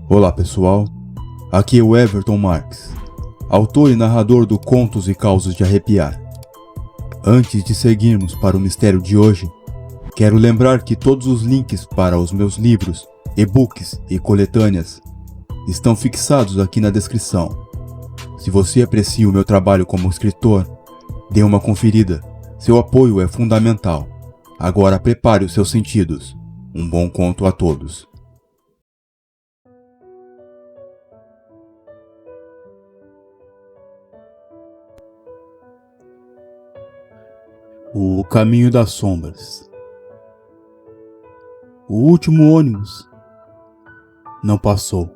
Olá pessoal, aqui é o Everton Marques, autor e narrador do Contos e Causos de Arrepiar. Antes de seguirmos para o mistério de hoje, quero lembrar que todos os links para os meus livros, e-books e coletâneas estão fixados aqui na descrição. Se você aprecia o meu trabalho como escritor, dê uma conferida, seu apoio é fundamental. Agora prepare os seus sentidos. Um bom conto a todos. O caminho das sombras. O último ônibus não passou.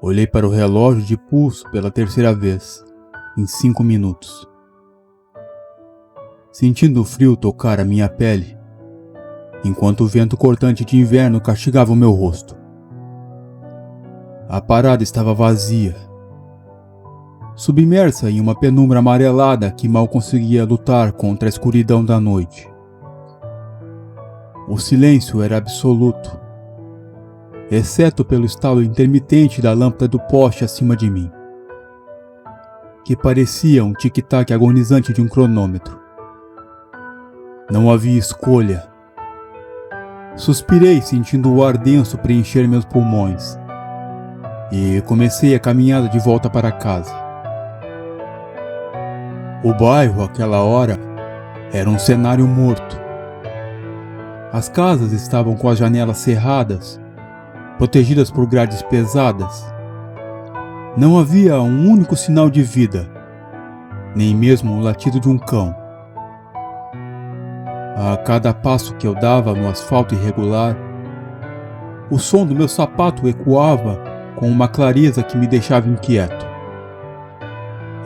Olhei para o relógio de pulso pela terceira vez, em 5 minutos. Sentindo o frio tocar a minha pele, enquanto o vento cortante de inverno castigava o meu rosto. A parada estava vazia, submersa em uma penumbra amarelada que mal conseguia lutar contra a escuridão da noite. O silêncio era absoluto, exceto pelo estalo intermitente da lâmpada do poste acima de mim, que parecia um tic-tac agonizante de um cronômetro. Não havia escolha. Suspirei sentindo o ar denso preencher meus pulmões e comecei a caminhada de volta para casa. O bairro, àquela hora, era um cenário morto. As casas estavam com as janelas cerradas, protegidas por grades pesadas. Não havia um único sinal de vida, nem mesmo o latido de um cão. A cada passo que eu dava no asfalto irregular, o som do meu sapato ecoava com uma clareza que me deixava inquieto.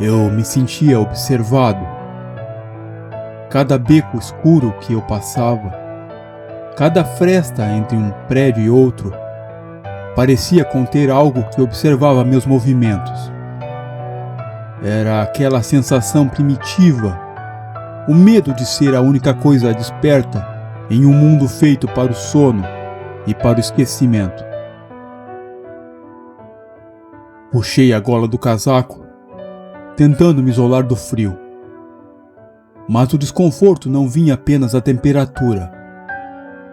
Eu me sentia observado. Cada beco escuro que eu passava, cada fresta entre um prédio e outro, parecia conter algo que observava meus movimentos. Era aquela sensação primitiva, o medo de ser a única coisa desperta em um mundo feito para o sono e para o esquecimento. Puxei a gola do casaco, tentando me isolar do frio. Mas o desconforto não vinha apenas da temperatura.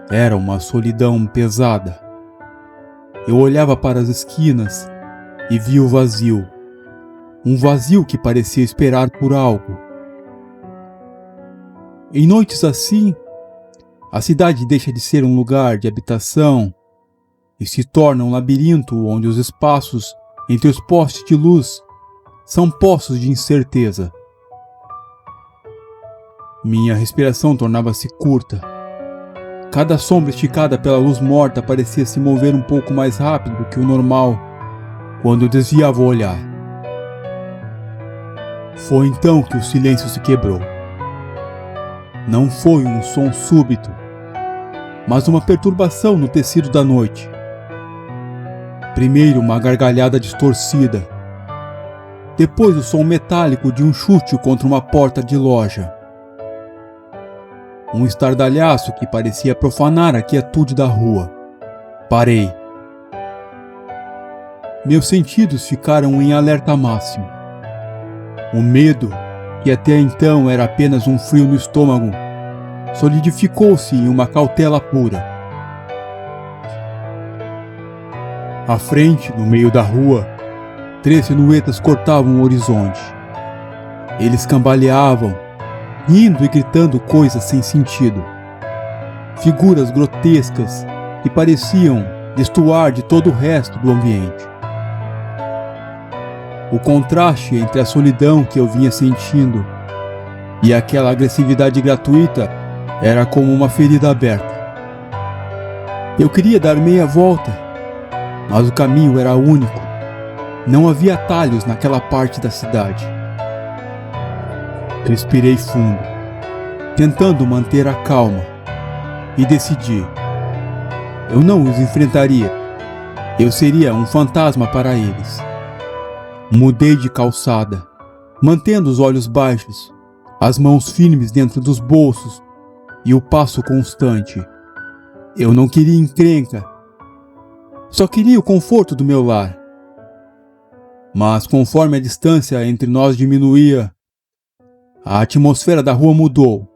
Era uma solidão pesada. Eu olhava para as esquinas e via o vazio. Um vazio que parecia esperar por algo. Em noites assim, a cidade deixa de ser um lugar de habitação e se torna um labirinto onde os espaços entre os postes de luz são poços de incerteza. Minha respiração tornava-se curta. Cada sombra esticada pela luz morta parecia se mover um pouco mais rápido do que o normal quando eu desviava o olhar. Foi então que o silêncio se quebrou. Não foi um som súbito, mas uma perturbação no tecido da noite. Primeiro uma gargalhada distorcida, depois o som metálico de um chute contra uma porta de loja. Um estardalhaço que parecia profanar a quietude da rua. Parei. Meus sentidos ficaram em alerta máximo. O medo, que até então era apenas um frio no estômago, solidificou-se em uma cautela pura. À frente, no meio da rua, 3 silhuetas cortavam o horizonte. Eles cambaleavam, rindo e gritando coisas sem sentido. Figuras grotescas que pareciam destoar de todo o resto do ambiente. O contraste entre a solidão que eu vinha sentindo e aquela agressividade gratuita era como uma ferida aberta. Eu queria dar meia volta, mas o caminho era único. Não havia atalhos naquela parte da cidade. Respirei fundo, tentando manter a calma, e decidi. Eu não os enfrentaria. Eu seria um fantasma para eles. Mudei de calçada, mantendo os olhos baixos, as mãos firmes dentro dos bolsos e o passo constante. Eu não queria encrenca, só queria o conforto do meu lar. Mas conforme a distância entre nós diminuía, a atmosfera da rua mudou.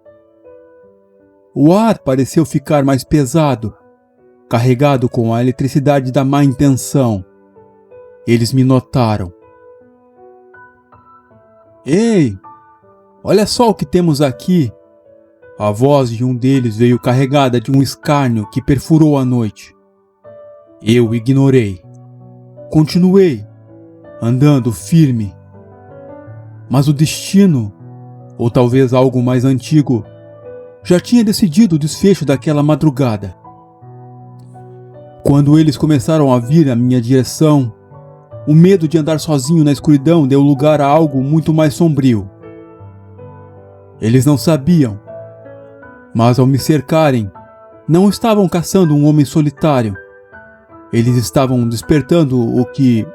O ar pareceu ficar mais pesado, carregado com a eletricidade da má intenção. Eles me notaram. Ei, olha só o que temos aqui. A voz de um deles veio carregada de um escárnio que perfurou a noite. Eu ignorei. Continuei, andando firme. Mas o destino, ou talvez algo mais antigo, já tinha decidido o desfecho daquela madrugada. Quando eles começaram a vir à minha direção, o medo de andar sozinho na escuridão deu lugar a algo muito mais sombrio. Eles não sabiam, mas ao me cercarem, não estavam caçando um homem solitário. Eles estavam despertando o que,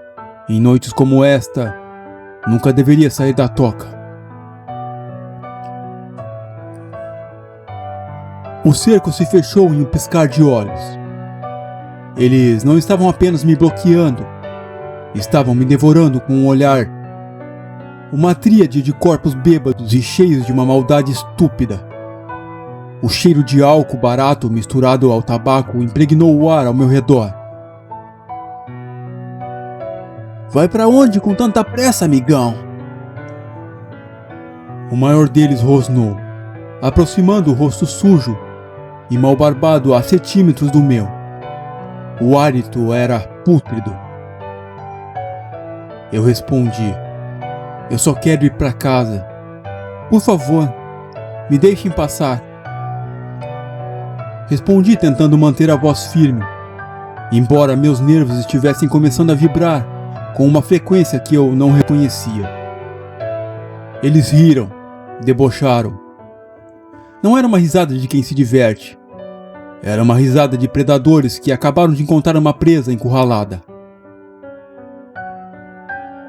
em noites como esta, nunca deveria sair da toca. O cerco se fechou em um piscar de olhos. Eles não estavam apenas me bloqueando, estavam me devorando com um olhar. Uma tríade de corpos bêbados e cheios de uma maldade estúpida. O cheiro de álcool barato misturado ao tabaco impregnou o ar ao meu redor. Vai pra onde com tanta pressa, amigão? O maior deles rosnou, aproximando o rosto sujo e mal barbado a centímetros do meu. O hálito era pútrido. Eu respondi: eu só quero ir pra casa. Por favor, me deixem passar. Respondi tentando manter a voz firme, embora meus nervos estivessem começando a vibrar com uma frequência que eu não reconhecia. Eles riram, debocharam. Não era uma risada de quem se diverte. Era uma risada de predadores que acabaram de encontrar uma presa encurralada.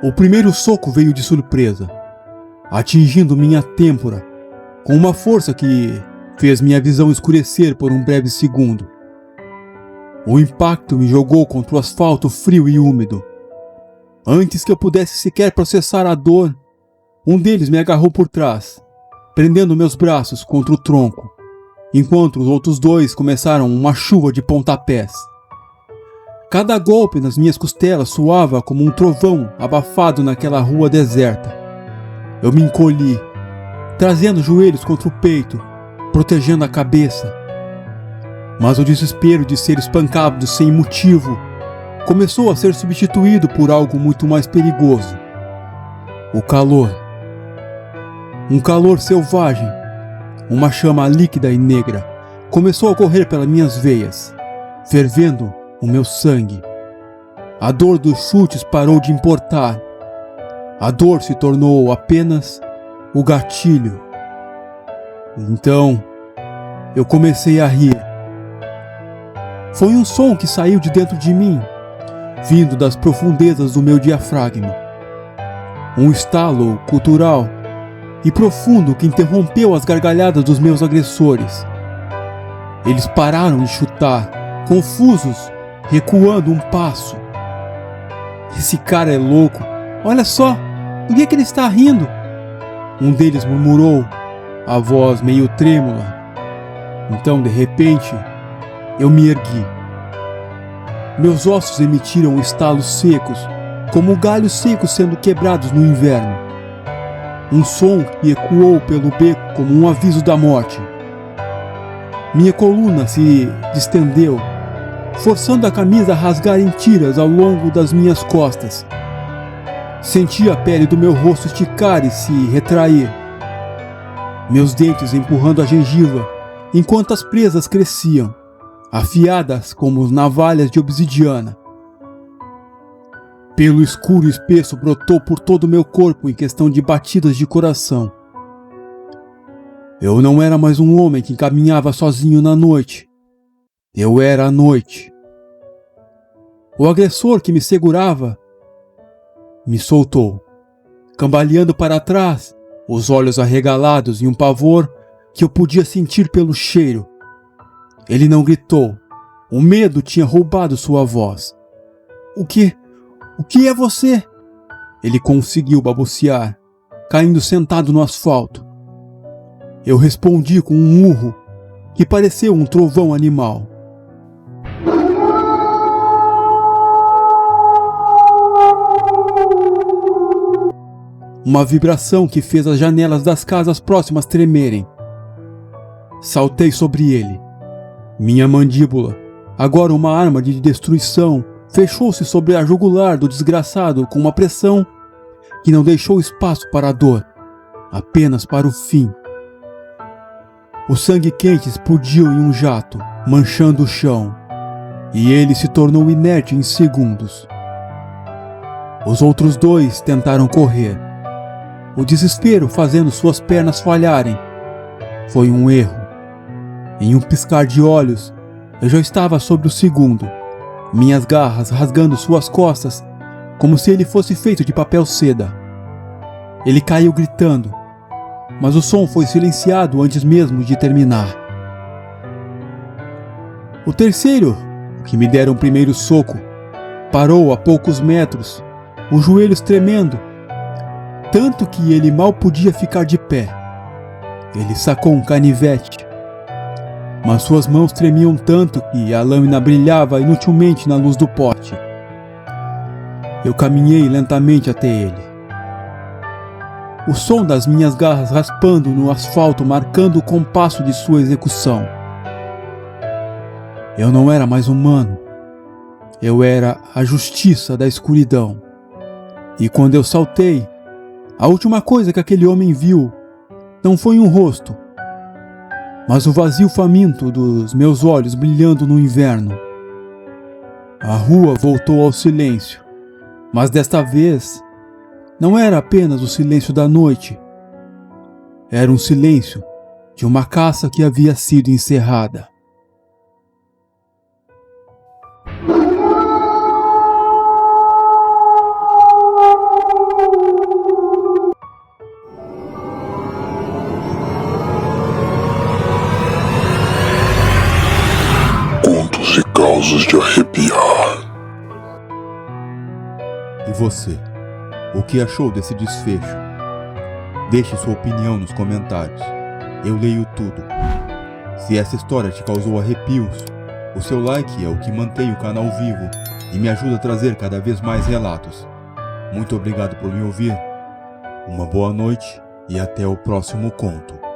O primeiro soco veio de surpresa, atingindo minha têmpora, com uma força que fez minha visão escurecer por um breve segundo. O impacto me jogou contra o asfalto frio e úmido. Antes que eu pudesse sequer processar a dor, um deles me agarrou por trás, prendendo meus braços contra o tronco, enquanto os outros dois começaram uma chuva de pontapés. Cada golpe nas minhas costelas soava como um trovão abafado naquela rua deserta. Eu me encolhi, trazendo os joelhos contra o peito, protegendo a cabeça. Mas o desespero de ser espancado sem motivo começou a ser substituído por algo muito mais perigoso. O calor. Um calor selvagem, uma chama líquida e negra, começou a correr pelas minhas veias, fervendo o meu sangue. A dor dos chutes parou de importar. A dor se tornou apenas o gatilho. Então, eu comecei a rir. Foi um som que saiu de dentro de mim, vindo das profundezas do meu diafragma. Um estalo cultural e profundo que interrompeu as gargalhadas dos meus agressores. Eles pararam de chutar, confusos, recuando um passo. Esse cara é louco. Olha só, do que ele está rindo? Um deles murmurou, a voz meio trêmula. Então, de repente, eu me ergui. Meus ossos emitiram estalos secos, como galhos secos sendo quebrados no inverno. Um som que ecoou pelo beco como um aviso da morte. Minha coluna se distendeu, forçando a camisa a rasgar em tiras ao longo das minhas costas. Senti a pele do meu rosto esticar e se retrair. Meus dentes empurrando a gengiva, enquanto as presas cresciam, afiadas como navalhas de obsidiana. Pelo escuro e espesso brotou por todo o meu corpo em questão de batidas de coração. Eu não era mais um homem que caminhava sozinho na noite. Eu era a noite. O agressor que me segurava me soltou, cambaleando para trás, os olhos arregalados em um pavor que eu podia sentir pelo cheiro. Ele não gritou. O medo tinha roubado sua voz. O que é você? Ele conseguiu balbuciar, caindo sentado no asfalto. Eu respondi com um urro que pareceu um trovão animal. Uma vibração que fez as janelas das casas próximas tremerem. Saltei sobre ele. Minha mandíbula, agora uma arma de destruição, fechou-se sobre a jugular do desgraçado com uma pressão que não deixou espaço para a dor, apenas para o fim. O sangue quente explodiu em um jato, manchando o chão, e ele se tornou inerte em segundos. Os outros dois tentaram correr, o desespero fazendo suas pernas falharem. Foi um erro. Em um piscar de olhos, eu já estava sobre o segundo, minhas garras rasgando suas costas, como se ele fosse feito de papel seda. Ele caiu gritando, mas o som foi silenciado antes mesmo de terminar. O terceiro, que me dera um primeiro soco, parou a poucos metros, os joelhos tremendo, tanto que ele mal podia ficar de pé. Ele sacou um canivete, mas suas mãos tremiam tanto que a lâmina brilhava inutilmente na luz do pote. Eu caminhei lentamente até ele. O som das minhas garras raspando no asfalto marcando o compasso de sua execução. Eu não era mais humano. Eu era a justiça da escuridão. E quando eu saltei, a última coisa que aquele homem viu não foi um rosto, mas o vazio faminto dos meus olhos brilhando no inverno. A rua voltou ao silêncio, mas desta vez não era apenas o silêncio da noite. Era um silêncio de uma caça que havia sido encerrada. Contos e causas de arrepiar. E você? O que achou desse desfecho? Deixe sua opinião nos comentários. Eu leio tudo. Se essa história te causou arrepios, o seu like é o que mantém o canal vivo e me ajuda a trazer cada vez mais relatos. Muito obrigado por me ouvir. Uma boa noite e até o próximo conto.